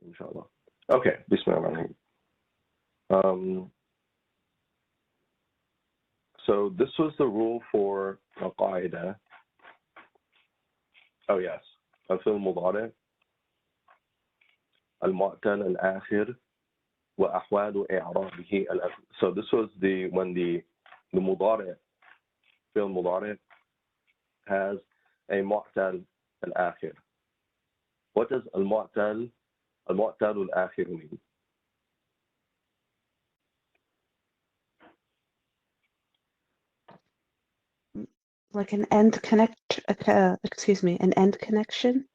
inshallah. Okay, bismillahirrahmanirrahim. So this was the rule for al-qaida. Oh yes, الفعل المضارع المعتل الآخر وأحوال إعرابه الآخر. So this was when the مضارع فعل المضارع has a معتل الآخر. What does المعتل الآخر mean? Like an end an end connection?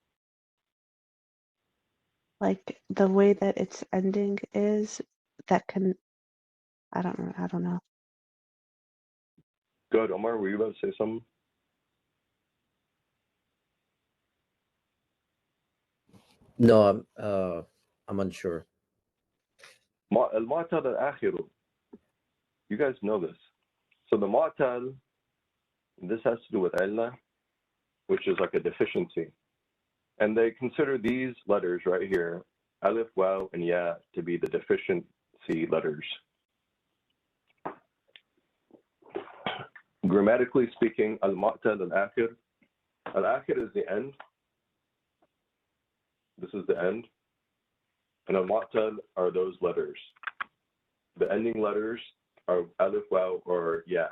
Like the way that its ending is, that can, I don't know. Good, Omar, were you about to say something? No, I'm unsure. المعتل الآخر. You guys know this. So the معتل, this has to do with illa, which is like a deficiency. And they consider these letters right here, alif, waw, and ya, to be the deficiency letters. Grammatically speaking, al-mu'tal al-akhir. Al-akhir is the end. This is the end. And al-mu'tal are those letters. The ending letters are alif, waw, or ya.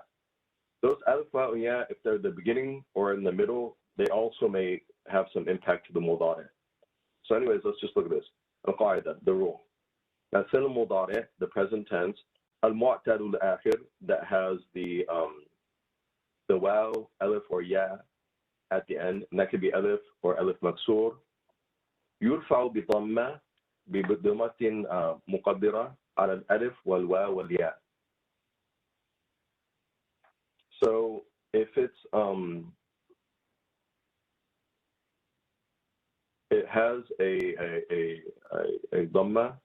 Those alif, waw, and ya, if they're the beginning or in the middle, they also may have some impact to the mudari'. So anyways, let's just look at this. Al-qaida, the rule. Now, fi'l mudari', the present tense, al-mu'tal al-akhir, that has the waw, alif, or ya at the end, and that could be alif or alif maksur. يرفع بضمة بضمة مقدرة على الألف والواو والياء. So if it's it has a dhamma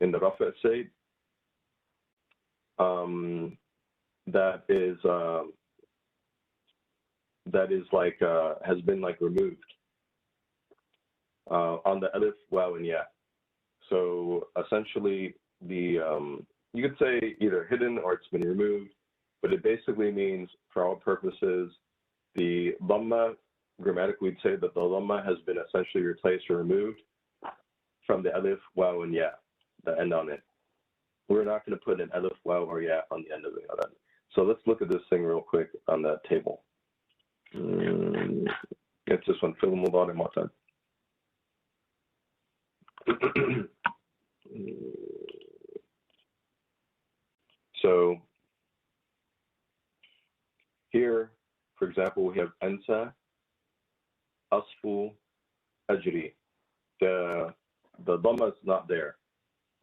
in the rafa state that is like has been like removed on the alif, waw, and ya. So essentially, the you could say either hidden or it's been removed, but it basically means, for all purposes, the dhamma, grammatically we'd say that the dhamma has been essentially replaced or removed from the alif, waw, and ya, the end on it. We're not going to put an alif, waw, or ya on the end of it. So let's look at this thing real quick on that table. It's this one, fi'l mudari' mu'tal. So here, for example, we have ansa, asfu, ajri. The dhamma is not there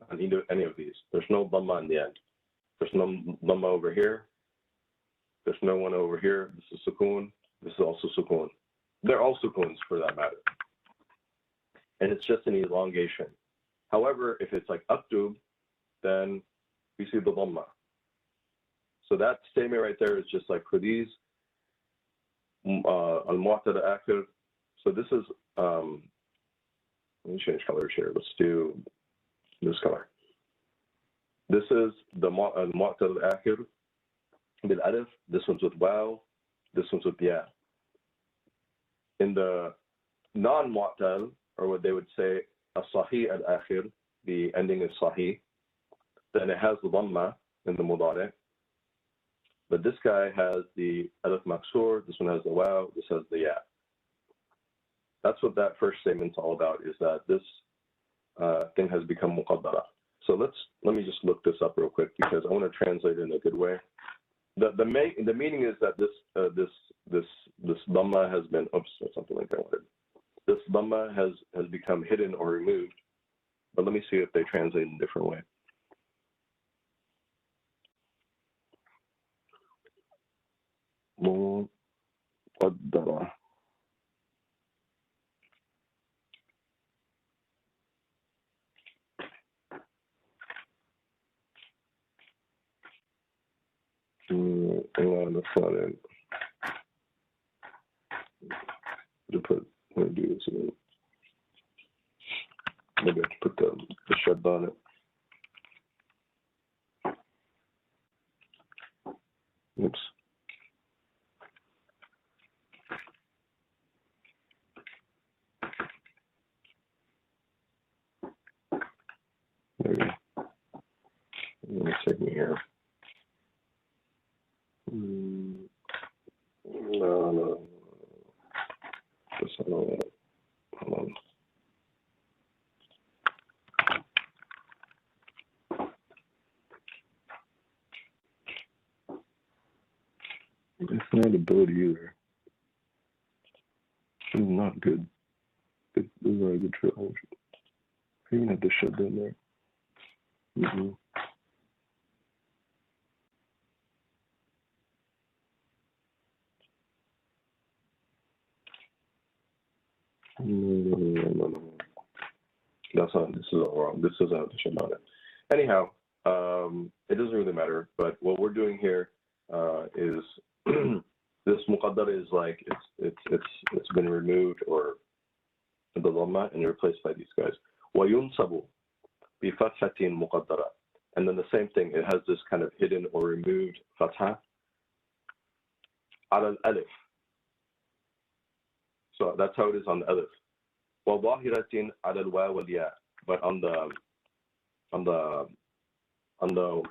on either any of these. There's no dhamma in the end. There's no dhamma over here. There's no one over here. This is sukoon. This is also sukoon. They're all sukoons for that matter. And it's just an elongation. However, if it's like aktub, then we see the dhamma. So that statement right there is just like for these al-mu'tal al-akhir. So this is let me change colors here. Let's do this color. This is the al-mu'tal al-akhir bil alif. This one's with waw. This one's with ya. In the non-mu'tal, or what they would say as-sahih al-akhir, the ending is sahih, then it has the dhamma in the mudari'. But this guy has the alif maksur, this one has the waw, this has the ya. That's what that first statement's all about, is that this thing has become muqaddara. So let me just look this up real quick because I want to translate it in a good way. The meaning is that this dhamma has been, oops, that's something like that. This dhamma has become hidden or removed. But let me see if they translate in a different way. مقدرة. That's not it. To put, I'm going to do this again. maybe I have to put the shed on it. Oops. Maybe. Let me take me here. No. Just hold on. It's not ability either. This is not good. This is not a good trick. I even have to shut down there. Mm-hmm. No. That's not, this is all wrong. This doesn't have to shut down it. Anyhow, it doesn't really matter, but what we're doing here is this muqaddara is like it's been removed, or the dhamma, and replaced by these guys. وَيُنْصَبُ بِفَتْحَةٍ مُقَدَّرَةٍ. And then the same thing, it has this kind of hidden or removed fatha على الألف. So that's how it is on the alif. وَظَاهِرَةٍ عَلى الْوَاوِ وَالْيَاءِ. But on the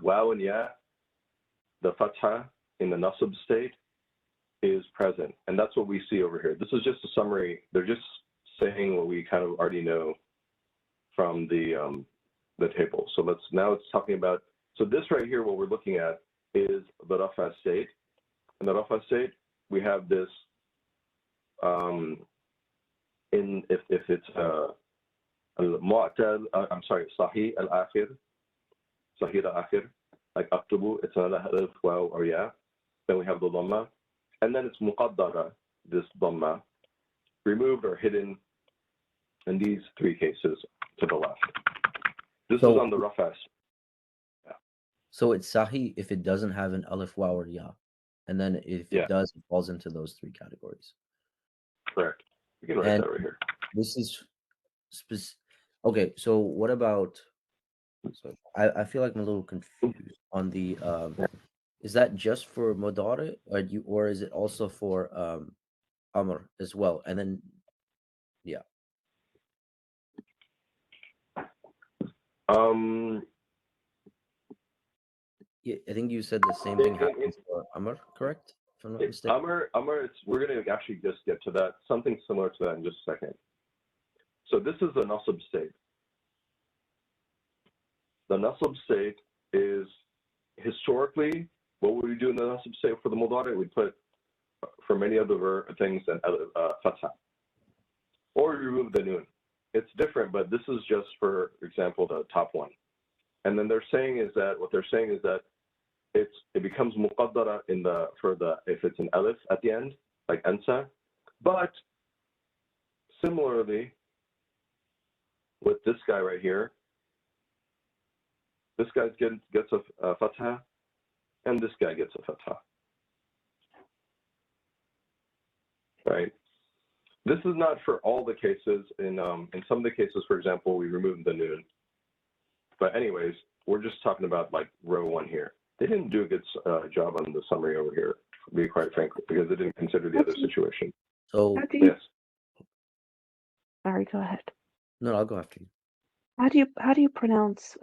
waw and ya, the fatha in the nasab state is present, and that's what we see over here. This is just a summary. They're just saying what we kind of already know from the table. So now it's talking about. So this right here, what we're looking at is the rafa state. In the rafa state, we have this. If it's المعتل, I'm sorry, صحيح الآخر, صحيح الآخر, like أكتبوا, it's another alif, waw, or ya. Then we have the dhamma, and then it's muqaddara, this dhamma, removed or hidden in these three cases to the left. This is on the rafas. Yeah. So it's sahih if it doesn't have an alif, waw, or ya, and then if it does, it falls into those three categories. Correct. You can write that right here. This is okay. So what about? So I feel like I'm a little confused on the. Is that just for modare, or is it also for amr as well? And then, yeah. Yeah, I think you said the same thing happens for amr, correct? If I'm not mistaken. Amr, we're going to actually just get to that. Something similar to that in just a second. So this is the nasab state. The nasab state is historically, what would we do in the nasab state for the mudari? We put, for many other things, an fatha. Or we remove the noon. It's different, but this is just, for example, the top one. And then what they're saying is that it becomes muqaddara if it's an alif at the end, like ansa. But similarly, with this guy right here, this guy gets a fatha, and this guy gets a fatha. Right? This is not for all the cases. In some of the cases, for example, we removed the noon. But anyways, we're just talking about like row one here. They didn't do a good job on the summary over here, to be quite frank, because they didn't consider the other situation. So yes. Sorry, go ahead. No, I'll go after you. How do you pronounce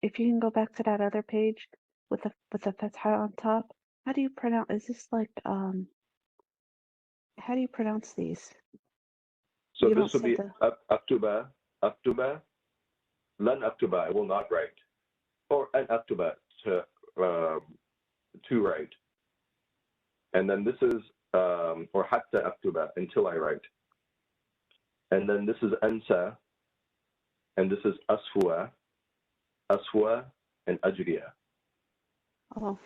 if you can go back to that other page with the fatha on top? How do you pronounce? Is this like how do you pronounce these? So this would be aktuba, lan aktuba, I will not write, or an aktuba, to write. And then this is or hatta aktuba, until I write. And then this is ansa, and this is aswa, and ajriya. Oh.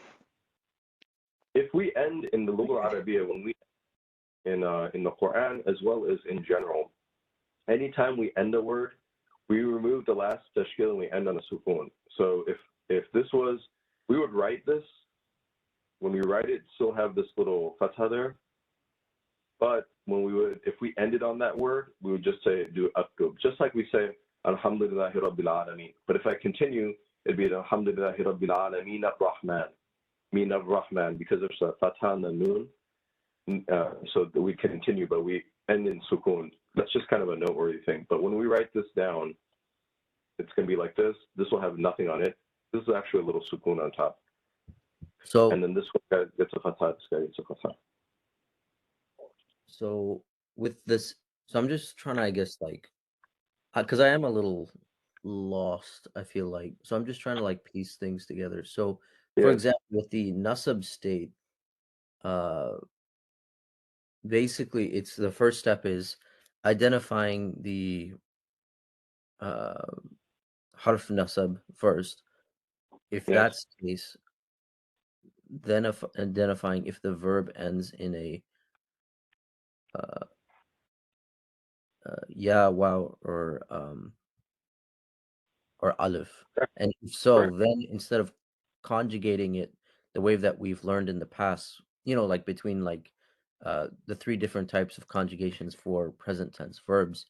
If we end in the Lugha Arabiya, when we in the Quran as well as in general, anytime we end a word, we remove the last tashkil and we end on a sukun. So if this was, we would write this, when we write it, still have this little fatha there. But when if we ended on that word, we would just do aktub. Just like we say Alhamdulillahi Rabbil Alameen. But if I continue, it'd be Alhamdulillahi Rabbil Alameen ar-Rahman. Min ar-Rahman, because there's a fatha and a noon. So we continue, but we end in sukun. That's just kind of a noteworthy thing. But when we write this down, it's going to be like this. This will have nothing on it. This is actually a little sukun on top. So, And then this one gets a fatha, this guy gets a fatha. so with this, so I'm just trying to, I guess, like, because I am a little lost, I feel like. So I'm just trying to like piece things together. So, for Yeah. example, with the nasab state, basically, it's the first step is identifying the harf nasab first. If Yes. that's the case, then identifying if the verb ends in a ya, wow, or aleph. And if so, Correct. then instead of conjugating it the way that we've learned in the past, like between like the three different types of conjugations for present tense verbs,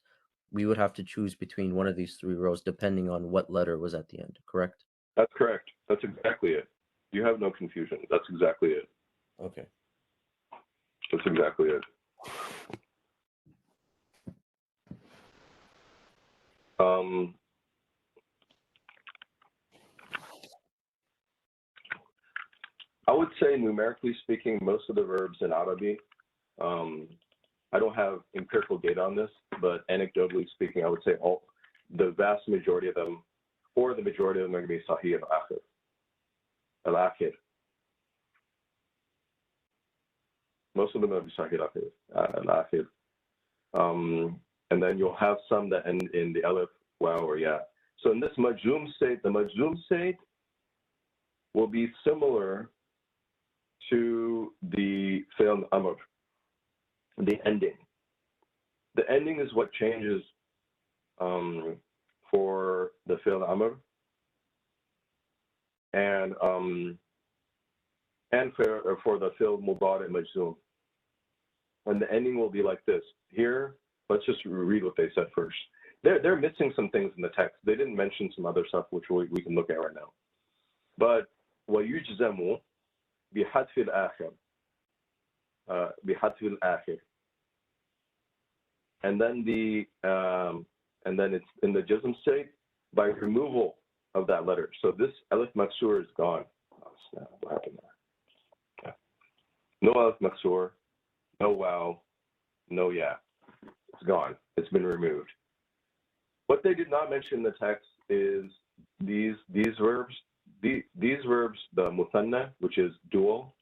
we would have to choose between one of these three rows depending on what letter was at the end, correct? That's correct. That's exactly it. You have no confusion. That's exactly it. Okay. That's exactly it. I would say, numerically speaking, most of the verbs in Arabic, I don't have empirical data on this, but anecdotally speaking, I would say the vast majority of them, or the majority of them, are going to be Sahih al-Akhir. Al-Akhir. Most of them are Sahih al-Akhir. And then you'll have some that end in the Alif, Waw, or Ya. So in this Majzoom state, the Majzoom state will be similar to the Fi'l Amr, the ending. The ending is what changes for the Fi'l Amr and for the Fi'l Mudari Majzoom. And the ending will be like this. Here, let's just read what they said first. They're missing some things in the text. They didn't mention some other stuff which we can look at right now. But وَيُجْزَمُ بِحَذْفِ الْآخِرِ بِحَذْفِ الْآخِرِ. And then it's in the jazm state by removal of that letter. So this alif maksur is gone. Oh, snap. What happened there? Okay. No alif maksur, no waw, no ya. It's gone. It's been removed. What they did not mention in the text is these verbs. These verbs, the muthanna, which is dual,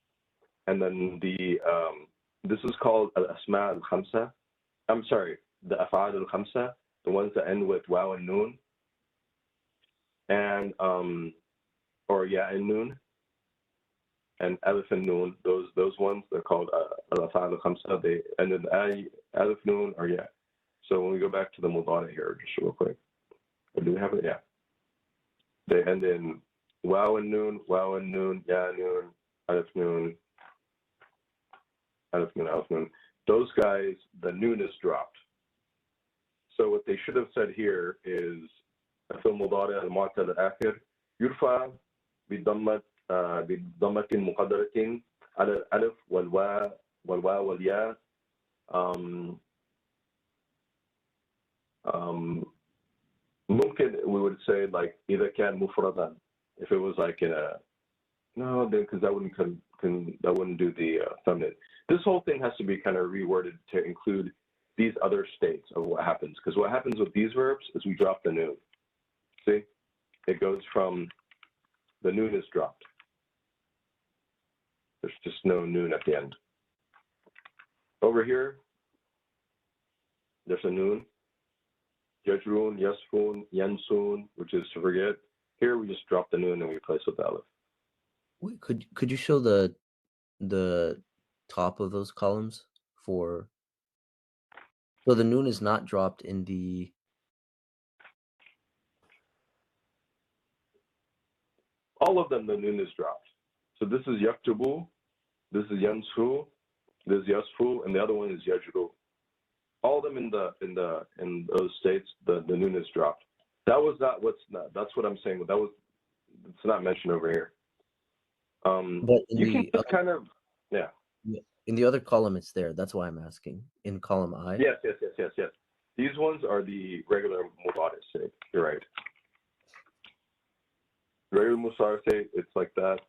and then this is called al-asma al-khamsa. I'm sorry, the af'al al-khamsa, the ones that end with waw and noon, and or ya and noon, and alif and noon. Those ones, they're called al-af'al al-khamsa. They end in alif, noon, or ya. So when we go back to the mudari here, just real quick, do we have it? Yeah. They end in waw and noon, ya noon, alif noon, alif noon, alif noon. Those guys, the noon is dropped. So what they should have said here is في المضارع المعتل الآخر يرفع بضمة مقدرة على الألف والواو والياء. ممكن we would say like إذا كان مفردا, if it was like in a no, because that wouldn't do the feminine. This whole thing has to be kind of reworded to include these other states of what happens. Because what happens with these verbs is we drop the noon. See, it goes from the noon is dropped. There's just no noon at the end. Over here, there's a noon. Yajrun, yasfun, yansun, which is to forget. Here we just drop the noon and we replace with the aleph. Wait, could you show the top of those columns for? So the noon is not dropped in the. All of them, the noon is dropped. So this is yaktubu, this is yansu, this is yasfu, and the other one is yajru. All of them in those states, the noon is dropped. That was not what's not. That's what I'm saying. That was. It's not mentioned over here. But in You can the just kind of, yeah. in the other column, it's there. That's why I'm asking. In column I. Yes. These ones are the regular Mudari state. You're right. Regular Musar state, it's like that.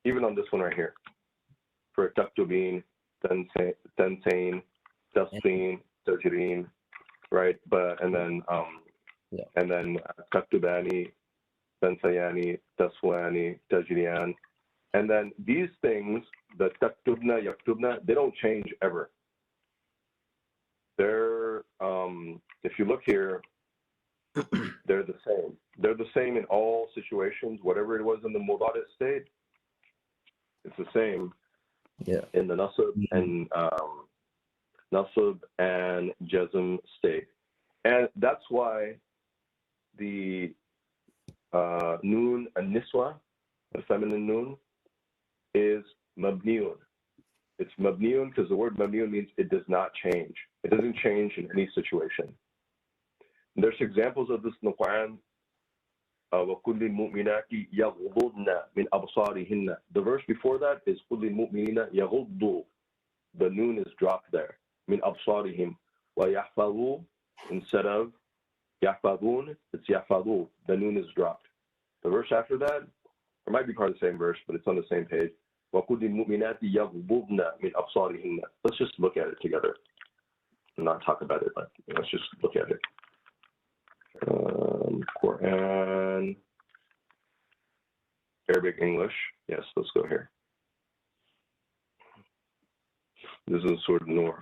Even on this one right here. For taktubin, tantain, tasbin, tajrin, right? But and then taktubani, tansayani, taswani, tajriyan. And then these things, the taktubna, yaktubna, they don't change ever. They're, if you look here, they're the same. They're the same in all situations. Whatever it was in the Mudari state, it's the same. Yeah. In the nasab and jazm state, and that's why the noon and niswa, the feminine noon, is mabniun. It's mabniun because the word mabniun means it does not change. It doesn't change in any situation. And there's examples of this in the Quran. وَكُلِّ الْمُؤْمِنَاتِ يَغْضُضْنَ مِنْ أَبْصَارِهِنَّ. The verse before that is كُلِّ الْمُؤْمِنِينَ يَغُضُّ. The noon is dropped there. مِنْ أَبْصَارِهِمْ وَيَحْفَظُوا. Instead of يَحْفَظُونَ, it's يَحْفَظُوا. The noon is dropped. The verse after that, it might be part of the same verse, but it's on the same page. وَكُلِّ الْمُؤْمِنَاتِ يَغْضُضْنَ مِنْ أَبْصَارِهِنَّ. Let's just look at it together. Not talk about it, but let's just look at it. Quran, Arabic, English. Yes, let's go here. This is Surah Nur.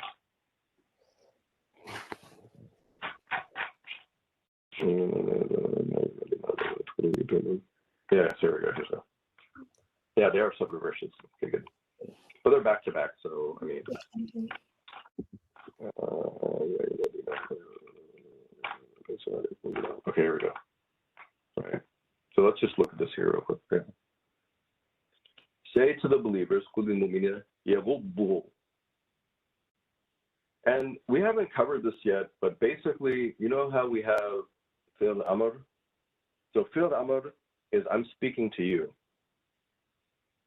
Yeah, there we go. Yeah, they are separate verses. Okay, good. But they're back to back, so I mean. Okay, here we go. All right. So let's just look at this here real quick. Okay. Say to the believers, and we haven't covered this yet, but basically, you know how we have fi'l amr? So fi'l amr is I'm speaking to you,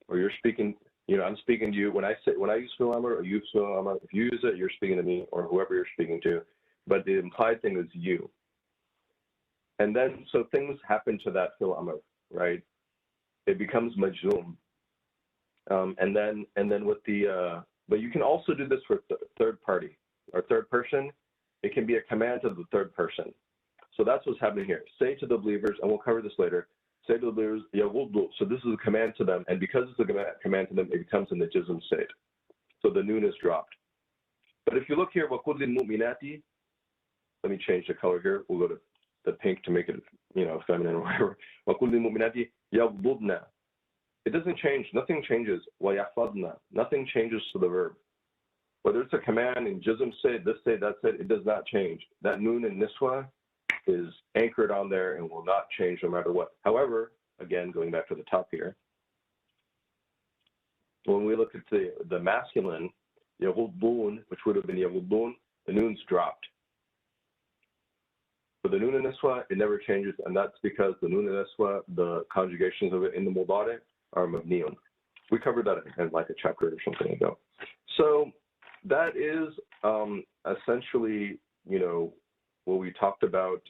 or you're speaking. You know, I'm speaking to you. When I use fi'l amr or you use fi'l amr, if you use it, you're speaking to me or whoever you're speaking to. But the implied thing is you. And then, so things happen to that fi'l amr, right? It becomes majzoom. And then with the, but you can also do this for third party or third person. It can be a command to the third person. So that's what's happening here. Say to the believers, and we'll cover this later. Say to the believers, yaghuddu. So this is a command to them, and because it's a command to them, it becomes in the jazm state. So the noon is dropped. But if you look here, وَقُلْ لِلْمُؤْمِنَاتِ, let me change the color here. We'll go to the pink to make it, you know, feminine or whatever. وَقُلْ لِلْمُؤْمِنَاتِ يَغْضُضْنَ. It doesn't change. Nothing changes. وَيَحْفَظْنَ. Nothing changes to the verb. Whether it's a command in jazm state, this state, that state, it does not change. That noon in niswa is anchored on there and will not change no matter what. However, again, going back to the top here, when we look at the masculine, yaghudun, which would have been yaghudun, the noon's dropped. For the noon in niswa, it never changes, and that's because the noon in niswa, the conjugations of it in the Mudari are mabniun. We covered that in like a chapter or something ago. So that is essentially, you know, what we talked about.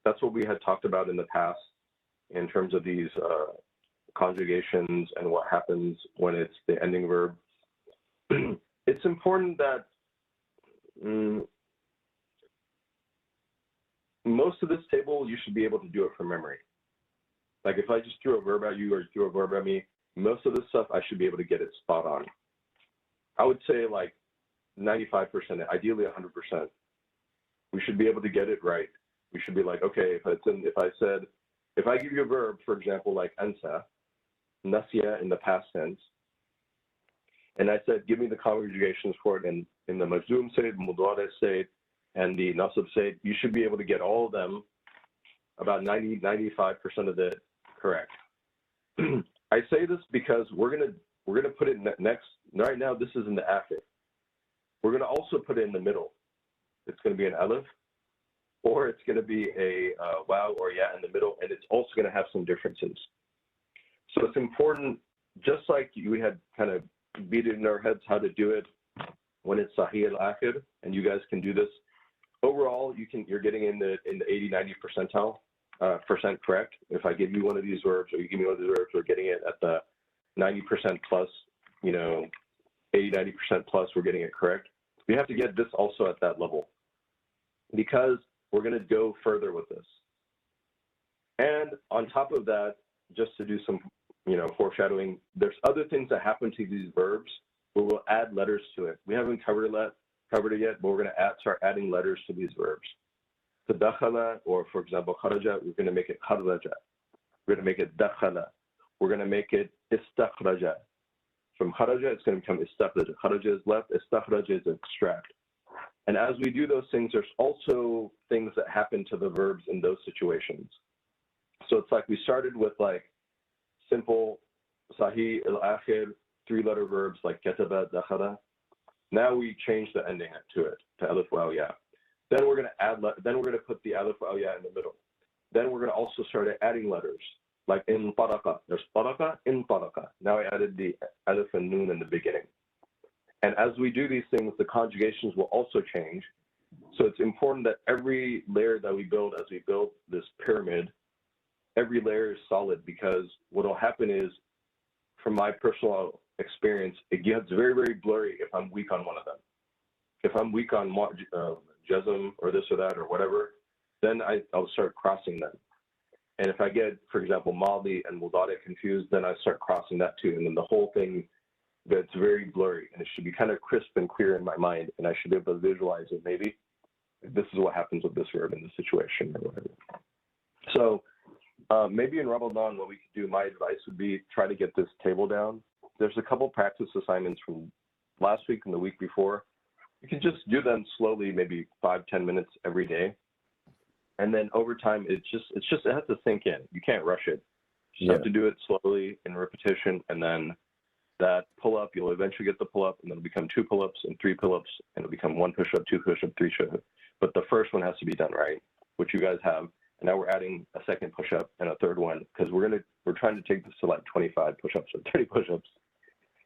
That's what we had talked about in the past in terms of these conjugations and what happens when it's the ending verb. It's important that most of this table, you should be able to do it from memory. Like if I just threw a verb at you or you threw a verb at me, most of this stuff, I should be able to get it spot on. I would say like 95%, ideally 100%. We should be able to get it right. We should be like, okay, if I give you a verb, for example, like ansa, nasiya in the past tense, and I said, give me the conjugations for it in the majzoom state, mudari state, and the nasab state, you should be able to get all of them, about 95% of it correct. I say this because we're gonna put it next. Right now, this is in the Akhir. we're going to also put it in the middle. It's going to be an alif, or it's going to be a wow or ya in the middle, and it's also going to have some differences. So it's important, just like we had kind of beat it in our heads how to do it when it's Sahih al-Akhir, and you guys can do this. Overall, you're getting in the 80, 90 percentile percent correct. If I give you one of these verbs, or you give me one of these verbs, we're getting it at the 90% plus, 80, 90% plus, we're getting it correct. We have to get this also at that level, because we're going to go further with this. And on top of that, just to do some, foreshadowing, there's other things that happen to these verbs where we'll add letters to it. We haven't covered it yet, but we're going to start adding letters to these verbs. So dakhala, or for example, kharaja, we're going to make it kharaja. We're going to make it dakhala. We're going to make it istakhraja. From kharaja, it's going to become istakhraja. Kharaja is left, istakhraja is extract. And as we do those things, there's also things that happen to the verbs in those situations. So it's like we started with like simple sahih al-akhir, 3-letter verbs like kataba, dakhala. Now we change the ending to it, to alif waw ya. Then we're going to put the alif waw ya in the middle. Then we're going to also start adding letters like in taraqa. There's taraqa, in taraqa. Now I added the alif and noon in the beginning. And as we do these things, the conjugations will also change. So it's important that every layer that we build, as we build this pyramid, every layer is solid, because what will happen is, from my personal experience, it gets very, very blurry if I'm weak on one of them. If I'm weak on jazm or this or that or whatever, then I'll start crossing them. And if I get, for example, madi and mudari confused, then I start crossing that too. And then the whole thing gets very blurry, and it should be kind of crisp and clear in my mind, and I should be able to visualize it maybe. This is what happens with this verb in this situation or whatever. So maybe in Ramadan, what we could do, my advice would be try to get this table down. There's a couple practice assignments from last week and the week before. You can just do them slowly, maybe 5-10 minutes every day. And then over time, it has to sink in. You can't rush it. You just have to do it slowly in repetition, and then that pull-up, you'll eventually get the pull-up, and then it'll become 2 pull-ups and 3 pull-ups, and it'll become 1 push-up, 2 push-up, 3 push-up. But the first one has to be done right, which you guys have. And now we're adding a second push-up and a third one, because we're trying to take this to like 25 push-ups or 30 push-ups.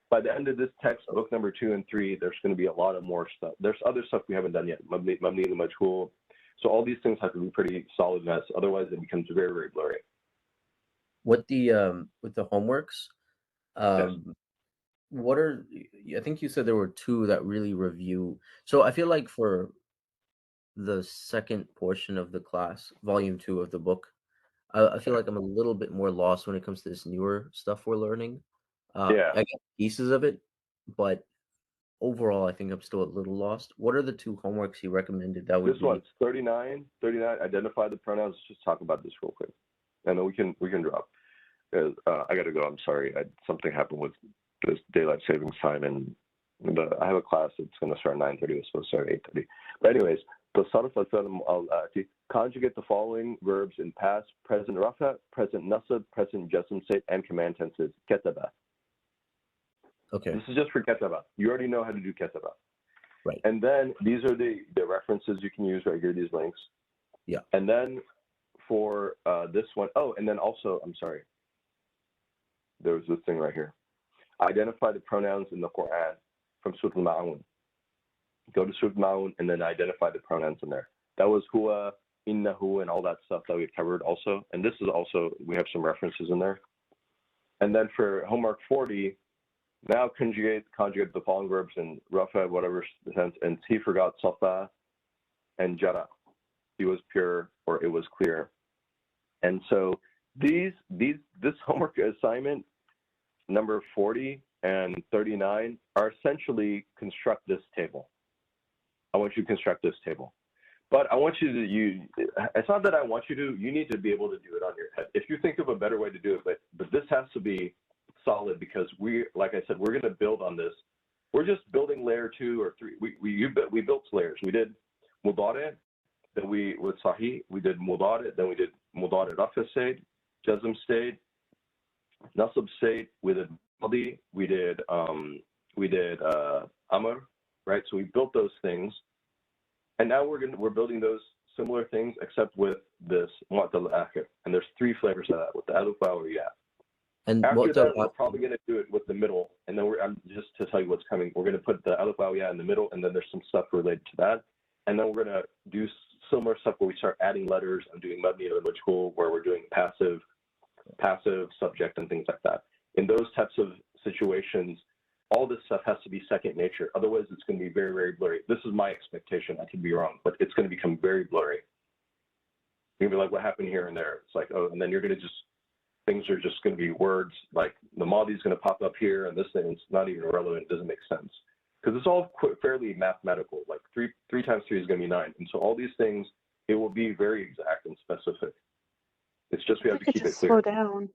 By the end of this text, book number 2 and 3, there's going to be a lot of more stuff. There's other stuff we haven't done yet, mabni al-majhul. So all these things have to be pretty solid mess. Otherwise, it becomes very, very blurry. With the homeworks, Yes. what are, I think you said there were 2 that really review. So I feel like for the second portion of the class, volume 2 of the book, I feel like I'm a little bit more lost when it comes to this newer stuff we're learning. I got pieces of it, but overall, I think I'm still a little lost. What are the 2 homeworks you recommended? That would This one's 39. Identify the pronouns. Let's just talk about this real quick, and then we can drop. I got to go. I'm sorry. Something happened with this daylight savings time, and I have a class that's going to start at 9:30. It's supposed to start at 8:30. But anyways, conjugate the following verbs in past, present rafa, present nasab, present jazm state, and command tenses. Kataba. Okay. This is just for kataba. You already know how to do kataba. Right. And then these are the references you can use right here, these links. Yeah. And then for this one, and then also, I'm sorry, there was this thing right here. Identify the pronouns in the Quran from Surah Al-Ma'un. Go to Surah Al-Ma'un and then identify the pronouns in there. That was huwa, innahu, and all that stuff that we covered also. And this is also, we have some references in there. And then for homework 40, now conjugate the following verbs in rafa, whatever sense, and he forgot safa and jara. He was pure, or it was clear. And so this homework assignment, number 40 and 39, are essentially construct this table. I want you to construct this table. But I want you to, it's not that I want you to, you need to be able to do it on your head. If you think of a better way to do it, but this has to be solid, because like I said, we're going to build on this. We're just building layer 2 or 3. We built layers. We did mudari, then with sahih, we did mudari, then we did mudari rafa state, jazm state, nasab state, we did madi, we did amr, right? So we built those things, and now we're building those similar things, except with this معتل الآخر. And there's 3 flavors of that, with the alif, waw, or ya. And After that, we're معتل probably going to do it with the middle, and then just to tell you what's coming, we're going to put the alif, waw, ya in the middle, and then there's some stuff related to that, and then we're going to do similar stuff where we start adding letters and doing mabni and majhul, where we're doing passive, subject, and things like that. In those types of situations, all this stuff has to be second nature. Otherwise, it's going to be very, very blurry. This is my expectation. I could be wrong, but it's going to become very blurry. You're going to be like, what happened here and there? It's like, oh, and then you're going to things are just going to be words, like the Mahdi is going to pop up here, and this thing is not even relevant. It doesn't make sense. Because it's all fairly mathematical. Like 3 times 3 is going to be 9. And so all these things, it will be very exact and specific. It's just we have to keep it clear. Slow down.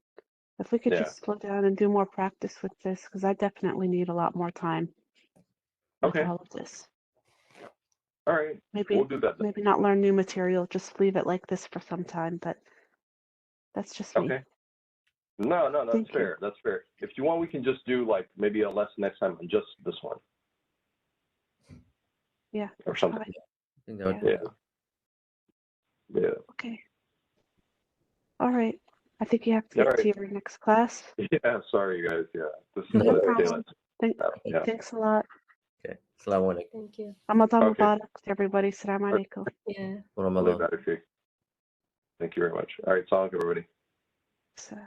If we could just slow down and do more practice with this, because I definitely need a lot more time with all of this. All right. Maybe we'll do that then. Maybe not learn new material, just leave it like this for some time, but that's just me. Okay. No, that's fair. That's fair. If you want, we can just do like maybe a lesson next time on just this one. Yeah. Or something. I think that would Yeah. Okay. All right. I think you have to get to your next class. Yeah, sorry guys. Yeah. This is No problem. yeah. Thanks a lot. Okay. Assalamu alaikum. Thank you. Ramadan Mubarak to everybody. Assalamu alaikum. Yeah. Ramadan. Thank you very much. All right, salam everybody. So.